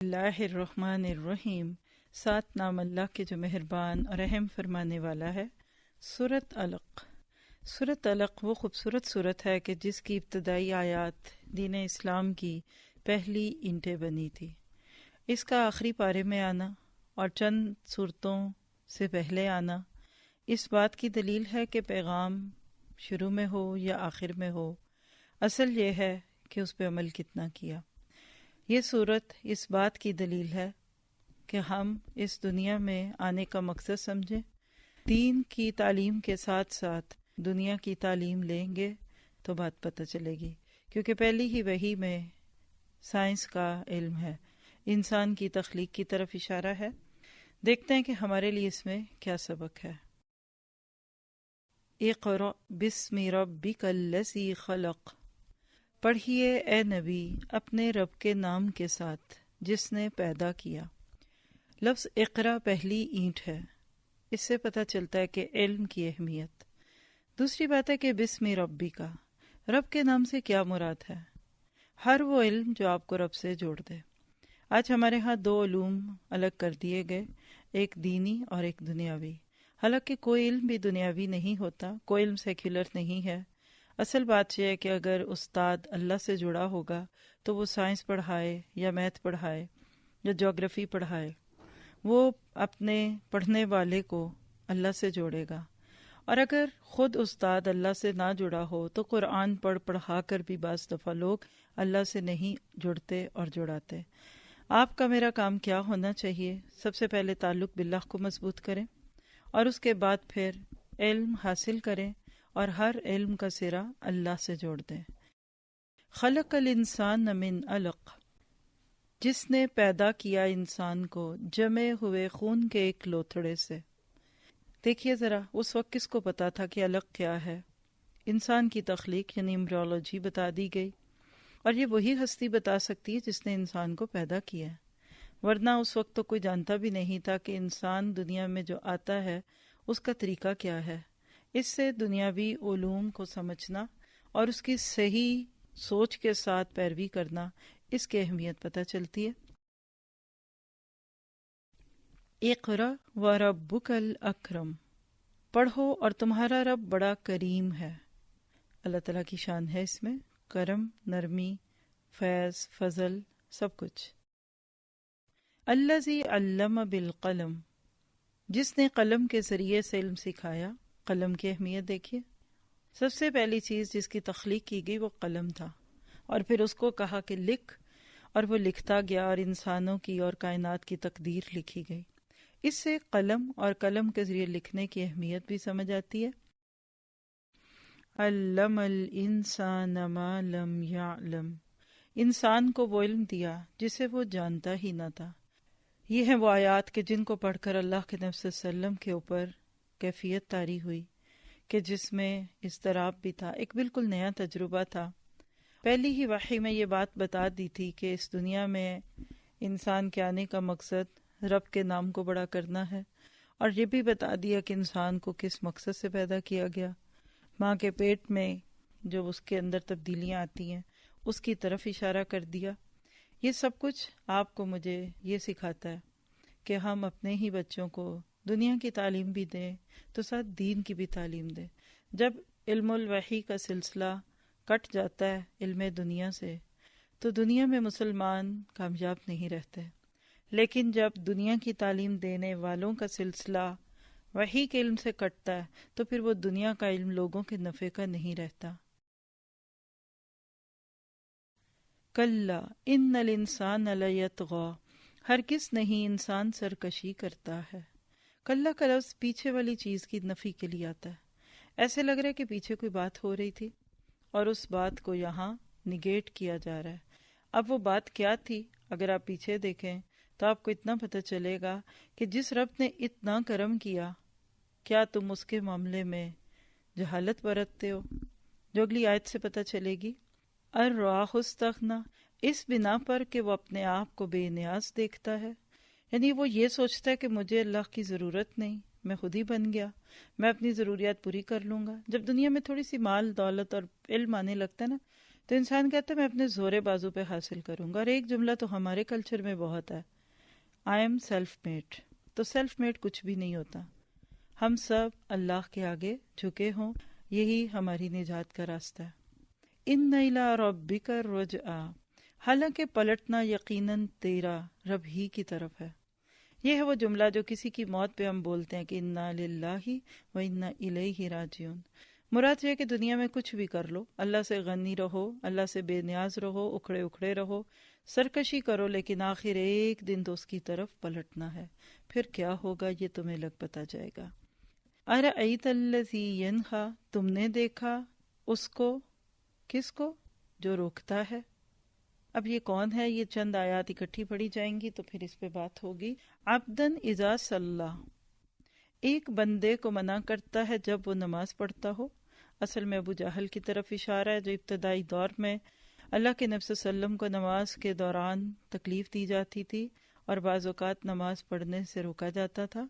اللہ الرحمن الرحیم، ساتھ نام اللہ کے جو مہربان اور رحم فرمانے والا ہے۔ سورۃ علق۔ سورۃ علق وہ خوبصورت سورت ہے کہ جس کی ابتدائی آیات دین اسلام کی پہلی اینٹیں بنی تھی۔ اس کا آخری پارے میں آنا اور چند صورتوں سے پہلے آنا اس بات کی دلیل ہے کہ پیغام شروع میں ہو یا آخر میں ہو، اصل یہ ہے کہ اس پہ عمل کتنا کیا۔ یہ صورت اس بات کی دلیل ہے کہ ہم اس دنیا میں آنے کا مقصد سمجھیں، دین کی تعلیم کے ساتھ ساتھ دنیا کی تعلیم لیں گے تو بات پتہ چلے گی، کیونکہ پہلی ہی وحی میں سائنس کا علم ہے، انسان کی تخلیق کی طرف اشارہ ہے۔ دیکھتے ہیں کہ ہمارے لیے اس میں کیا سبق ہے۔ اقرأ بسم ربک الذی خلق، پڑھیے اے نبی اپنے رب کے نام کے ساتھ جس نے پیدا کیا۔ لفظ اقرا پہلی اینٹ ہے، اس سے پتہ چلتا ہے کہ علم کی اہمیت۔ دوسری بات ہے کہ بسم ربی کا، رب کے نام سے کیا مراد ہے؟ ہر وہ علم جو آپ کو رب سے جوڑ دے۔ آج ہمارے ہاں دو علوم الگ کر دیے گئے، ایک دینی اور ایک دنیاوی۔ حالانکہ کوئی علم بھی دنیاوی نہیں ہوتا، کوئی علم سیکولر نہیں ہے۔ اصل بات یہ ہے کہ اگر استاد اللہ سے جڑا ہوگا تو وہ سائنس پڑھائے یا میتھ پڑھائے یا جغرافی پڑھائے، وہ اپنے پڑھنے والے کو اللہ سے جوڑے گا۔ اور اگر خود استاد اللہ سے نہ جڑا ہو تو قرآن پڑھا کر بھی بعض دفعہ لوگ اللہ سے نہیں جڑتے اور جڑاتے۔ آپ کا میرا کام کیا ہونا چاہیے؟ سب سے پہلے تعلق باللہ کو مضبوط کریں اور اس کے بعد پھر علم حاصل کریں اور ہر علم کا سرا اللہ سے جوڑ دیں۔ خلق الانسان من علق، جس نے پیدا کیا انسان کو جمے ہوئے خون کے ایک لوتھڑے سے۔ دیکھیے ذرا، اس وقت کس کو پتا تھا کہ علق کیا ہے؟ انسان کی تخلیق یعنی ایمبریولوجی بتا دی گئی، اور یہ وہی ہستی بتا سکتی ہے جس نے انسان کو پیدا کیا ہے، ورنہ اس وقت تو کوئی جانتا بھی نہیں تھا کہ انسان دنیا میں جو آتا ہے اس کا طریقہ کیا ہے۔ اس سے دنیاوی علوم کو سمجھنا اور اس کی صحیح سوچ کے ساتھ پیروی کرنا، اس کی اہمیت پتہ چلتی ہے۔ اقرأ وربک الاکرم، پڑھو اور تمہارا رب بڑا کریم ہے۔ اللہ تعالیٰ کی شان ہے اس میں، کرم، نرمی، فیض، فضل، سب کچھ۔ الذی علم بالقلم، جس نے قلم کے ذریعے سے علم سکھایا۔ قلم کی اہمیت دیکھیے، سب سے پہلی چیز جس کی تخلیق کی گئی وہ قلم تھا، اور پھر اس کو کہا کہ لکھ، اور وہ لکھتا گیا اور انسانوں کی اور کائنات کی تقدیر لکھی گئی۔ اس سے قلم اور قلم کے ذریعے لکھنے کی اہمیت بھی سمجھ آتی ہے۔ علم الانسان ما لم یعلم، انسان کو وہ علم دیا جسے وہ جانتا ہی نہ تھا۔ یہ ہیں وہ آیات کہ جن کو پڑھ کر اللہ کے نبی صلی اللہ علیہ وسلم کے اوپر کیفیت طاری ہوئی کہ جس میں اضطراب بھی تھا، ایک بالکل نیا تجربہ تھا۔ پہلی ہی وحی میں یہ بات بتا دی تھی کہ اس دنیا میں انسان کے آنے کا مقصد رب کے نام کو بڑا کرنا ہے، اور یہ بھی بتا دیا کہ انسان کو کس مقصد سے پیدا کیا گیا۔ ماں کے پیٹ میں جو اس کے اندر تبدیلیاں آتی ہیں اس کی طرف اشارہ کر دیا۔ یہ سب کچھ آپ کو مجھے یہ سکھاتا ہے کہ ہم اپنے ہی بچوں کو دنیا کی تعلیم بھی دیں تو ساتھ دین کی بھی تعلیم دیں۔ جب علم الوحی کا سلسلہ کٹ جاتا ہے علم دنیا سے تو دنیا میں مسلمان کامیاب نہیں رہتے، لیکن جب دنیا کی تعلیم دینے والوں کا سلسلہ وحی کے علم سے کٹتا ہے تو پھر وہ دنیا کا علم لوگوں کے نفع کا نہیں رہتا۔ کلا ان الانسان لیطغی، ہرگز نہیں انسان سرکشی کرتا ہے۔ کلا کا لفظ پیچھے والی چیز کی نفی کے لیے آتا ہے۔ ایسے لگ رہا ہے کہ پیچھے کوئی بات ہو رہی تھی اور اس بات کو یہاں نگیٹ کیا جا رہا ہے۔ اب وہ بات کیا تھی؟ اگر آپ پیچھے دیکھیں تو آپ کو اتنا پتہ چلے گا کہ جس رب نے اتنا کرم کیا، کیا تم اس کے معاملے میں جہالت برتتے ہو؟ جو اگلی آیت سے پتہ چلے گی۔ الراہ استغنی، اس بنا پر کہ وہ اپنے آپ کو بے نیاز دیکھتا ہے، یعنی وہ یہ سوچتا ہے کہ مجھے اللہ کی ضرورت نہیں، میں خود ہی بن گیا، میں اپنی ضروریات پوری کر لوں گا۔ جب دنیا میں تھوڑی سی مال دولت اور علم آنے لگتا ہے نا تو انسان کہتا ہے میں اپنے زورے بازو پہ حاصل کروں گا. اور ایک جملہ تو ہمارے کلچر میں بہت ہے، آئی ایم سیلف میڈ. تو سیلف میڈ کچھ بھی نہیں ہوتا، ہم سب اللہ کے آگے جھکے ہوں، یہی ہماری نجات کا راستہ ہے. ان الی ربک الرجعی، حالانکہ پلٹنا یقیناً تیرا رب ہی کی طرف ہے. یہ ہے وہ جملہ جو کسی کی موت پہ ہم بولتے ہیں کہ انا للہ و انا الیہ راجعون. مراد یہ ہے کہ دنیا میں کچھ بھی کر لو، اللہ سے غنی رہو، اللہ سے بے نیاز رہو، اکھڑے اکھڑے رہو، سرکشی کرو، لیکن آخر ایک دن تو اس کی طرف پلٹنا ہے. پھر کیا ہوگا یہ تمہیں لگ پتا جائے گا. ارأیت الذی ینہا، تم نے دیکھا اس کو، کس کو؟ جو روکتا ہے. اب یہ کون ہے؟ یہ چند آیات اکٹھی پڑھی جائیں گی تو پھر اس پہ بات ہوگی. عبدن اذا صلی، ایک بندے کو منع کرتا ہے جب وہ نماز پڑھتا ہو. اصل میں ابو جہل کی طرف اشارہ ہے، جو ابتدائی دور میں اللہ کے نبی صلی اللہ علیہ وسلم کو نماز کے دوران تکلیف دی جاتی تھی اور بعض اوقات نماز پڑھنے سے روکا جاتا تھا.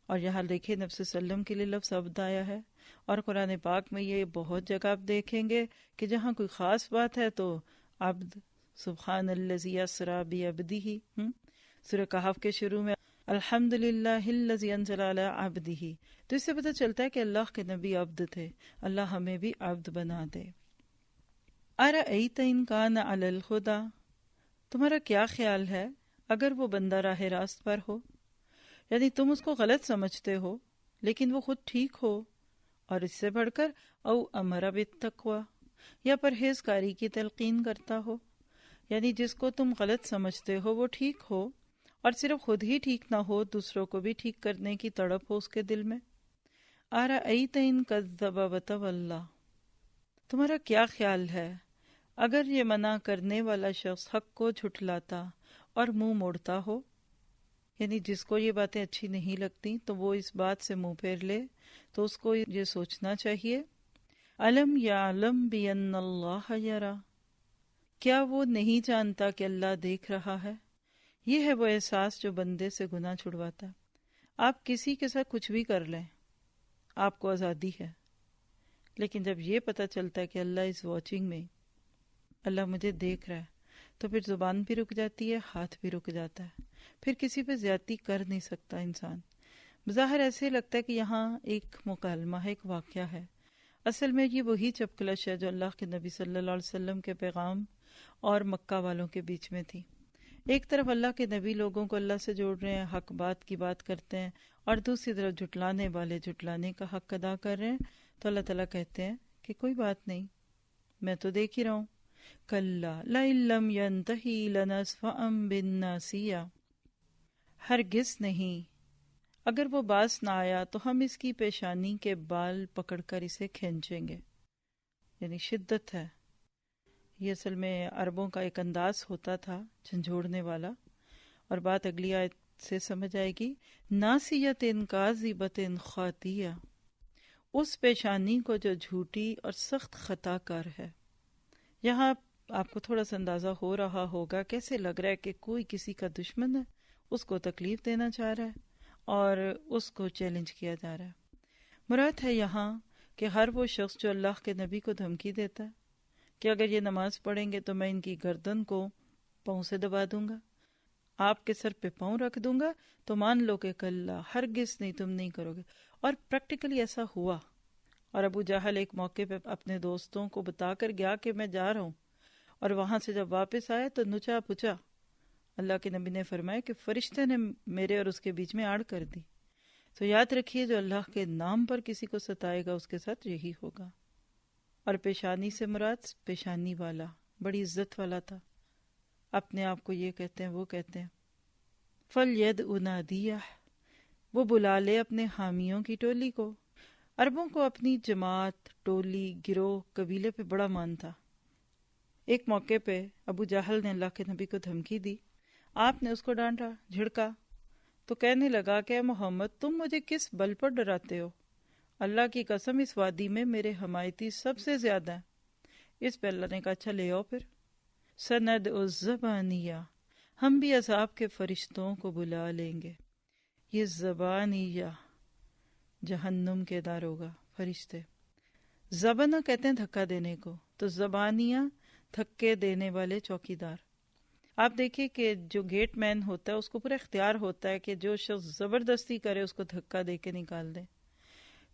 اور یہاں دیکھیں نبی صلی اللہ علیہ وسلم کے لیے لفظ عبد آیا ہے، اور قرآن پاک میں یہ بہت جگہ آپ دیکھیں گے کہ جہاں کوئی خاص بات ہے تو عبد، سبحان الذی اسری بعبدہ. سورہ کہف کے شروع میں الحمدللہ الذی انزل علی عبدہ. تو اس سے پتہ چلتا ہے کہ اللہ کے نبی عبد تھے، اللہ ہمیں بھی عبد بنا دے. ارأیت ان کان علی الہدی، تمہارا کیا خیال ہے اگر وہ بندہ راہ راست پر ہو، یعنی تم اس کو غلط سمجھتے ہو لیکن وہ خود ٹھیک ہو. اور اس سے بڑھ کر او امر بالتقوی، یا پرہیزگاری کی تلقین کرتا ہو، یعنی جس کو تم غلط سمجھتے ہو وہ ٹھیک ہو، اور صرف خود ہی ٹھیک نہ ہو، دوسروں کو بھی ٹھیک کرنے کی تڑپ ہو اس کے دل میں. ارأیت ان کذب وتولی، تمہارا کیا خیال ہے اگر یہ منع کرنے والا شخص حق کو جھٹلاتا اور منہ موڑتا ہو، یعنی جس کو یہ باتیں اچھی نہیں لگتی تو وہ اس بات سے منہ پھیر لے. تو اس کو یہ سوچنا چاہیے الم یعلم بان اللہ یری، کیا وہ نہیں جانتا کہ اللہ دیکھ رہا ہے. یہ ہے وہ احساس جو بندے سے گناہ چھڑواتا. آپ کسی کے ساتھ کچھ بھی کر لیں، آپ کو آزادی ہے، لیکن جب یہ پتہ چلتا ہے کہ اللہ از واچنگ میں، اللہ مجھے دیکھ رہا ہے، تو پھر زبان بھی رک جاتی ہے، ہاتھ بھی رک جاتا ہے، پھر کسی پہ زیادتی کر نہیں سکتا انسان. بظاہر ایسے لگتا ہے کہ یہاں ایک مکالمہ ہے، ایک واقعہ ہے. اصل میں یہ وہی چپکلش ہے جو اللہ کے نبی صلی اللہ علیہ وسلم کے پیغام اور مکہ والوں کے بیچ میں تھی. ایک طرف اللہ کے نبی لوگوں کو اللہ سے جوڑ رہے ہیں، حق بات کی بات کرتے ہیں، اور دوسری طرف جھٹلانے والے جھٹلانے کا حق ادا کر رہے ہیں. تو اللہ تعالیٰ کہتے ہیں کہ کوئی بات نہیں، میں تو دیکھ ہی رہا ہوں. کلا لئن لم ینتہی لنصفعا بالناصیہ، ہرگز نہیں، اگر وہ باز نہ آیا تو ہم اس کی پیشانی کے بال پکڑ کر اسے کھینچیں گے. یعنی شدت ہے. یہ اصل میں عربوں کا ایک انداز ہوتا تھا جھنجھوڑنے والا. اور بات اگلی آیت سے سمجھ آئے گی. ناسیت کاذبۃ خاطیہ، اس پیشانی کو جو جھوٹی اور سخت خطا کار ہے. یہاں آپ کو تھوڑا سا اندازہ ہو رہا ہوگا کیسے لگ رہا ہے کہ کوئی کسی کا دشمن ہے، اس کو تکلیف دینا چاہ رہا ہے اور اس کو چیلنج کیا جا رہا ہے. مراد ہے یہاں کہ ہر وہ شخص جو اللہ کے نبی کو دھمکی دیتا ہے کہ اگر یہ نماز پڑھیں گے تو میں ان کی گردن کو پاؤں سے دبا دوں گا، آپ کے سر پہ پاؤں رکھ دوں گا، تو مان لو کہ کلا ہرگز نہیں، تم نہیں کرو گے. اور پریکٹیکلی ایسا ہوا. اور ابو جہل ایک موقع پہ اپنے دوستوں کو بتا کر گیا کہ میں جا رہا ہوں، اور وہاں سے جب واپس آیا تو نچا پچا. اللہ کے نبی نے فرمایا کہ فرشتے نے میرے اور اس کے بیچ میں آڑ کر دی. تو یاد رکھیے جو اللہ کے نام پر کسی کو ستائے گا اس کے ساتھ یہی ہوگا. اور پیشانی سے مراد پیشانی والا بڑی عزت والا تھا، اپنے آپ کو یہ کہتے ہیں وہ کہتے ہیں. فَلْيَدْعُ نَادِيَهُ، وہ بلا لے اپنے حامیوں کی ٹولی کو. عربوں کو اپنی جماعت، ٹولی، گروہ، قبیلے پہ بڑا مان تھا. ایک موقع پہ ابو جہل نے اللہ کے نبی کو دھمکی دی، آپ نے اس کو ڈانٹا، جھڑکا، تو کہنے لگا کہ اے محمد تم مجھے کس بل پر ڈراتے ہو؟ اللہ کی قسم اس وادی میں میرے حمایتی سب سے زیادہ ہیں. اس پہ اللہ نے کہا اچھا لے آؤ پھر. سندع الزبانیہ، ہم بھی عذاب کے فرشتوں کو بلا لیں گے. یہ زبانیہ جہنم کے داروغہ فرشتے. زبانہ کہتے ہیں دھکا دینے کو، تو زبانیہ دھکے دینے والے چوکیدار۔ آپ دیکھیں کہ جو گیٹ مین ہوتا ہے اس کو پورا اختیار ہوتا ہے کہ جو شخص زبردستی کرے اس کو دھکا دے کے نکال دے۔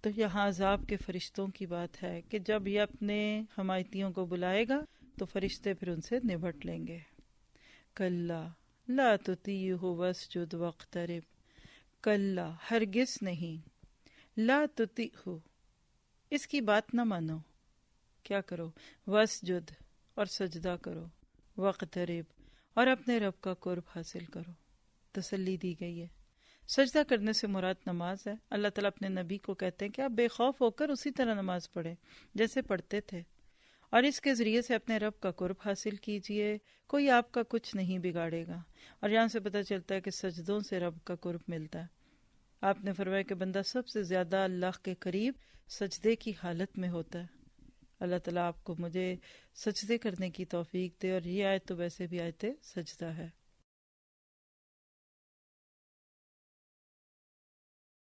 تو یہاں عذاب کے فرشتوں کی بات ہے کہ جب یہ اپنے حمایتیوں کو بلائے گا تو فرشتے پھر ان سے نبٹ لیں گے۔ کلا لا تطیعہ واسجد واقترب، کلا ہرگز نہیں، لا تطیعہ اس کی بات نہ مانو، کیا کرو، واسجد اور سجدہ کرو، واقترب اور اپنے رب کا قرب حاصل کرو۔ تسلی دی گئی ہے۔ سجدہ کرنے سے مراد نماز ہے۔ اللہ تعالیٰ اپنے نبی کو کہتے ہیں کہ آپ بے خوف ہو کر اسی طرح نماز پڑھیں جیسے پڑھتے تھے، اور اس کے ذریعے سے اپنے رب کا قرب حاصل کیجئے، کوئی آپ کا کچھ نہیں بگاڑے گا۔ اور یہاں سے پتہ چلتا ہے کہ سجدوں سے رب کا قرب ملتا ہے۔ آپ نے فرمایا کہ بندہ سب سے زیادہ اللہ کے قریب سجدے کی حالت میں ہوتا ہے۔ اللہ تعالیٰ آپ کو مجھے سجدے کرنے کی توفیق دے، اور یہ آیت تو ویسے بھی آیت سجدہ ہے۔